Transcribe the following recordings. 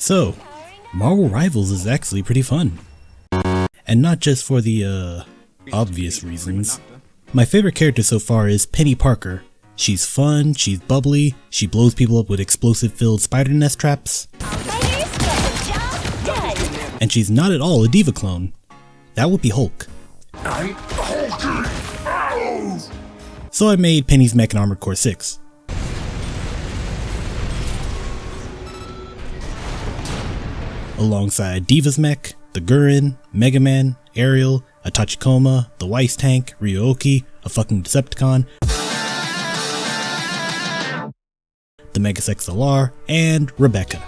So, Marvel Rivals is actually pretty fun. And not just for the, obvious reasons. My favorite character so far is Penny Parker. She's fun, she's bubbly, she blows people up with explosive-filled spider nest traps. And she's not at all a diva clone. That would be Hulk. So I made Penny's Mech in Armored Core 6. Alongside Diva's Mech, the Gurren, Mega Man, Ariel, a Tachikoma, the Weiss Tank, Ryoki, a fucking Decepticon, the Megas XLR, and Rebecca.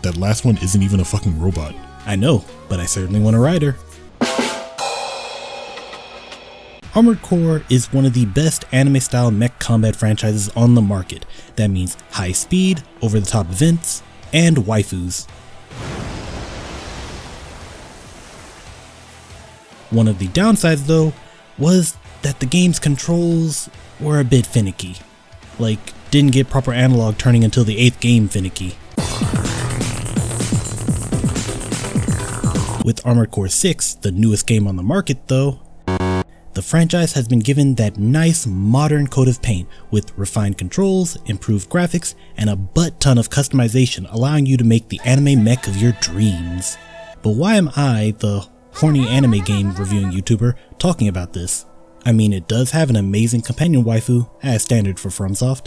That last one isn't even a fucking robot. I know, but I certainly want to ride her. Armored Core is one of the best anime-style mech combat franchises on the market. That means high speed, over-the-top events, and waifus. One of the downsides, though, was that the game's controls were a bit finicky. Like, didn't get proper analog turning until the 8th game finicky. With Armored Core 6, the newest game on the market though, the franchise has been given that nice modern coat of paint with refined controls, improved graphics, and a butt ton of customization allowing you to make the anime mech of your dreams. But why am I, the horny anime game reviewing YouTuber, talking about this? I mean, it does have an amazing companion waifu, as standard for FromSoft,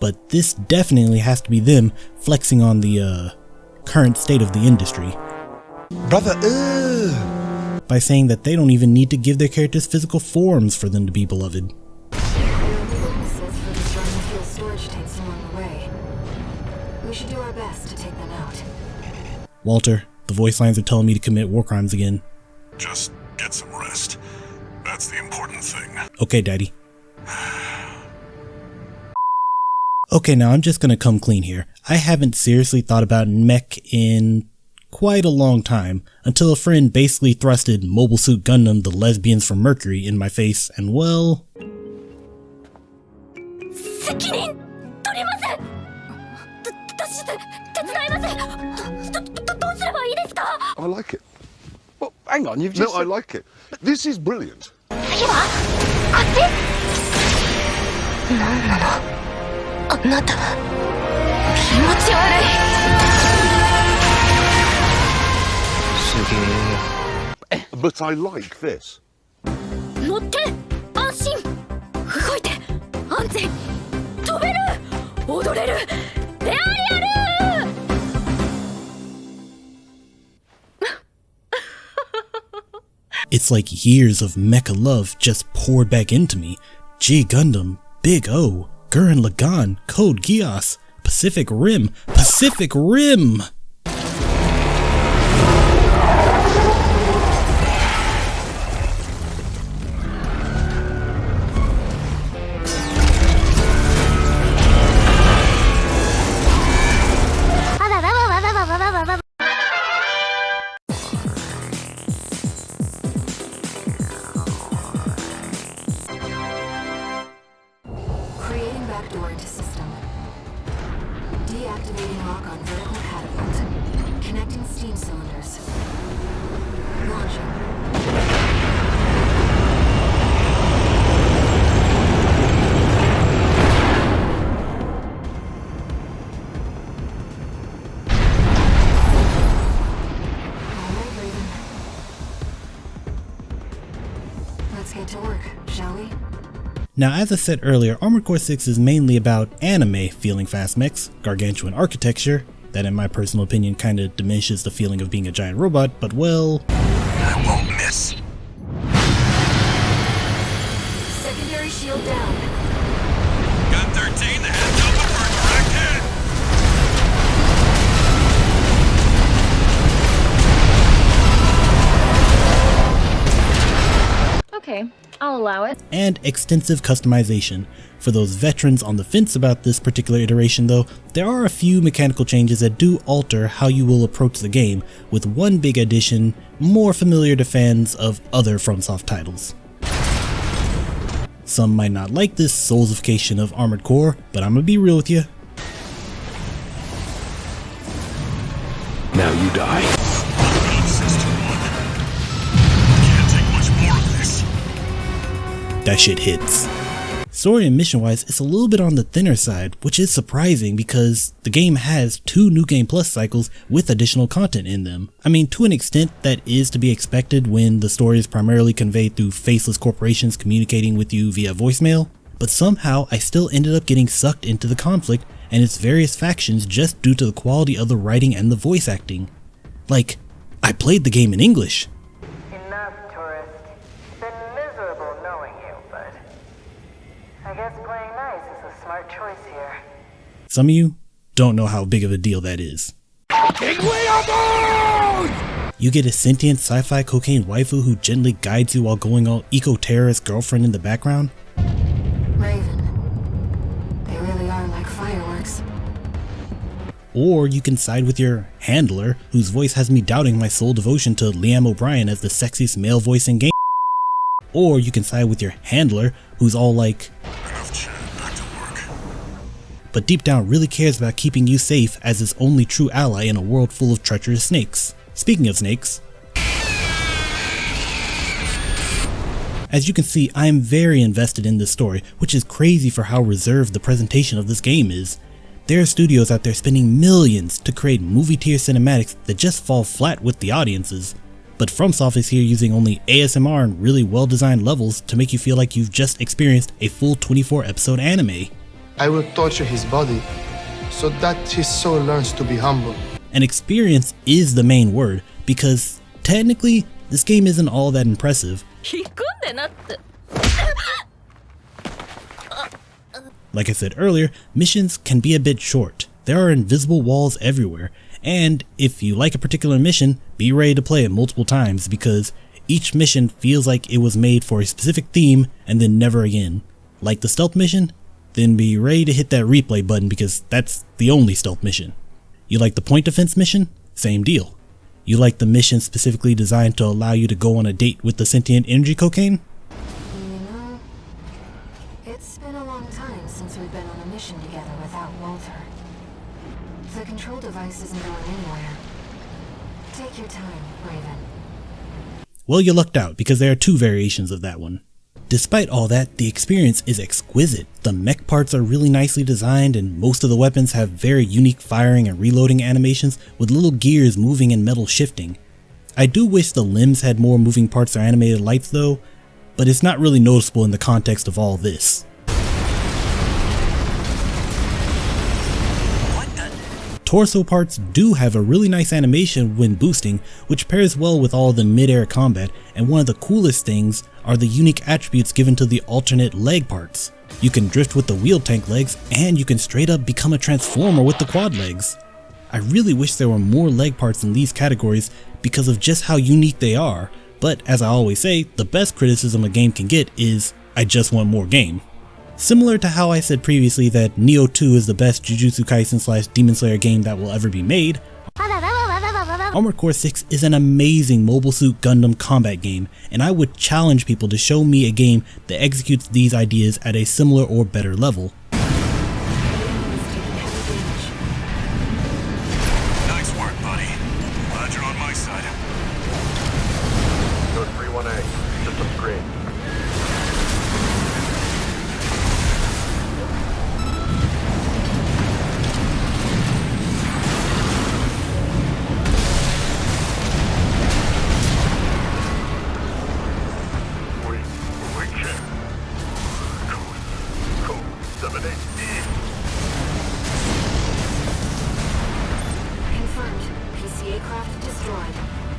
but this definitely has to be them flexing on the current state of the industry. Brother, by saying that they don't even need to give their characters physical forms for them to be beloved. We should do our best to take them out. Walter, the voice lines are telling me to commit war crimes again. Just get some rest. That's the important thing. Okay, Daddy. Okay, now I'm just gonna come clean here. I haven't seriously thought about mech in quite a long time, until a friend basically thrusted Mobile Suit Gundam the Lesbians from Mercury in my face, and well... I like it. Well, hang on, you've just... No, I like it. This is brilliant. But I like this. It's like years of mecha love just poured back into me. G Gundam, Big O, Gurren Lagann, Code Geass, Pacific Rim, Pacific Rim! Creating backdoor into system. Deactivating lock on vertical catapult. Connecting steam cylinders. Launching. Alright, Raven. Let's get to work, shall we? Now, as I said earlier, Armored Core 6 is mainly about anime feeling fast mechs, gargantuan architecture, that in my personal opinion kinda diminishes the feeling of being a giant robot, but well... I won't miss. Secondary shield down. Gun 13, the head's open for a direct hit. Okay, I'll allow it. And extensive customization. For those veterans on the fence about this particular iteration though, there are a few mechanical changes that do alter how you will approach the game, with one big addition more familiar to fans of other FromSoft titles. Some might not like this soulsification of Armored Core, but I'm gonna be real with you. that shit hits. Story and mission wise, it's a little bit on the thinner side, which is surprising because the game has 2 New Game Plus cycles with additional content in them. I mean, to an extent that is to be expected when the story is primarily conveyed through faceless corporations communicating with you via voicemail, but somehow I still ended up getting sucked into the conflict and its various factions just due to the quality of the writing and the voice acting. Like, I played the game in English. Enough, tourist. Been miserable knowing you, but I guess playing nice is a smart choice here. Some of you don't know how big of a deal that is. You get a sentient sci-fi cocaine waifu who gently guides you while going all eco-terrorist girlfriend in the background. Raven. They really are like fireworks. Or you can side with your handler, whose voice has me doubting my sole devotion to Liam O'Brien as the sexiest male voice in game. Or you can side with your handler, who's all like, Enough chat, back to work. but deep down really cares about keeping you safe as his only true ally in a world full of treacherous snakes. Speaking of snakes, as you can see, I am very invested in this story, which is crazy for how reserved the presentation of this game is. There are studios out there spending millions to create movie tier cinematics that just fall flat with the audiences, but FromSoft is here using only ASMR and really well designed levels to make you feel like you've just experienced a full 24 episode anime. I will torture his body so that his soul learns to be humble. And experience is the main word, because technically this game isn't all that impressive. Like I said earlier, missions can be a bit short. There are invisible walls everywhere, and if you like a particular mission, be ready to play it multiple times because each mission feels like it was made for a specific theme and then never again. Like the stealth mission? Then be ready to hit that replay button because that's the only stealth mission. You like the point defense mission? Same deal. You like the mission specifically designed to allow you to go on a date with the sentient energy cocaine? You know, it's been a long time since we've been on a mission together without Walter. The control device isn't going anywhere. Take your time, Raven. Well, you lucked out because there are 2 variations of that one. Despite all that, the experience is exquisite. The mech parts are really nicely designed and most of the weapons have very unique firing and reloading animations with little gears moving and metal shifting. I do wish the limbs had more moving parts or animated lights though, but it's not really noticeable in the context of all this. Torso parts do have a really nice animation when boosting, which pairs well with all the mid-air combat, and one of the coolest things are the unique attributes given to the alternate leg parts. You can drift with the wheel tank legs, and you can straight up become a transformer with the quad legs. I really wish there were more leg parts in these categories because of just how unique they are, but as I always say, the best criticism a game can get is, I just want more game. Similar to how I said previously that Nioh 2 is the best Jujutsu Kaisen / Demon Slayer game that will ever be made, Armored Core 6 is an amazing Mobile Suit Gundam combat game, and I would challenge people to show me a game that executes these ideas at a similar or better level. Nice work, buddy. Glad you're on my side. Go to 31A. System screen. We can. Code 78E. Confirmed. PCA craft destroyed.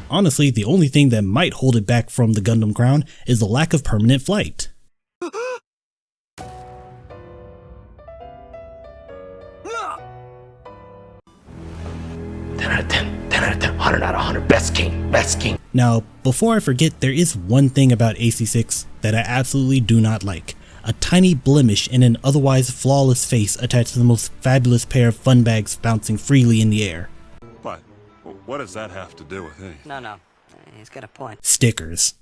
Honestly, the only thing that might hold it back from the Gundam crown is the lack of permanent flight. 10 out of 10, 10 out of 10, 100 out of 100, best game, best game. Now, before I forget, there is one thing about AC6 that I absolutely do not like. A tiny blemish in an otherwise flawless face attached to the most fabulous pair of fun bags bouncing freely in the air. But what does that have to do with anything? No. He's got a point. Stickers.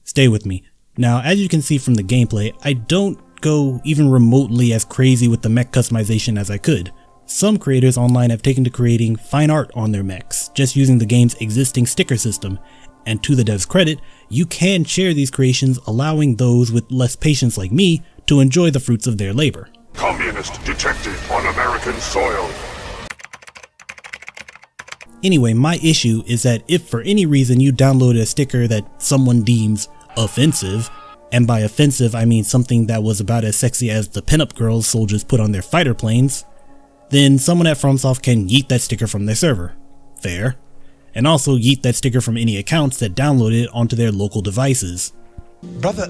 Stay with me. Now, as you can see from the gameplay, I don't go even remotely as crazy with the mech customization as I could. Some creators online have taken to creating fine art on their mechs, just using the game's existing sticker system, And to the dev's credit, you can share these creations, allowing those with less patience like me to enjoy the fruits of their labor. Communist detected on American soil. Anyway, my issue is that if for any reason you downloaded a sticker that someone deems offensive, and by offensive I mean something that was about as sexy as the pinup girls soldiers put on their fighter planes, then someone at FromSoft can yeet that sticker from their server. Fair. And also yeet that sticker from any accounts that downloaded it onto their local devices. Brother,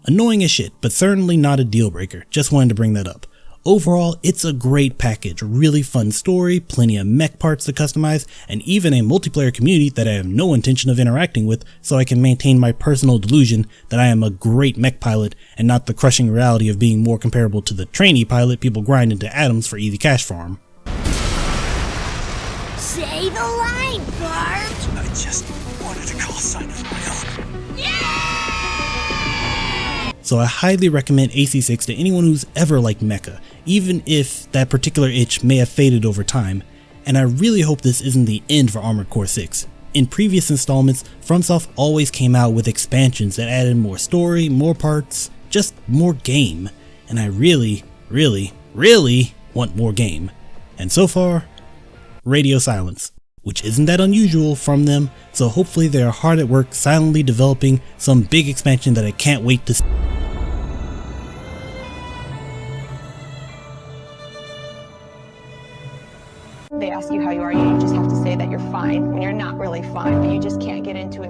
Annoying as shit, but certainly not a deal breaker. Just wanted to bring that up. Overall, it's a great package, really fun story, plenty of mech parts to customize, and even a multiplayer community that I have no intention of interacting with, so I can maintain my personal delusion that I am a great mech pilot and not the crushing reality of being more comparable to the trainee pilot people grind into atoms for easy cash farm. Say the line, Bart! I just wanted a call sign of my own. Yeah! So I highly recommend AC6 to anyone who's ever liked mecha, even if that particular itch may have faded over time, and I really hope this isn't the end for Armored Core 6. In previous installments, FromSoft always came out with expansions that added more story, more parts, just more game, and I really want more game. And so far, radio silence, which isn't that unusual from them, so hopefully they are hard at work silently developing some big expansion that I can't wait to see. They ask you how you are, you just have to say that you're fine when you're not really fine, but you just can't get into it.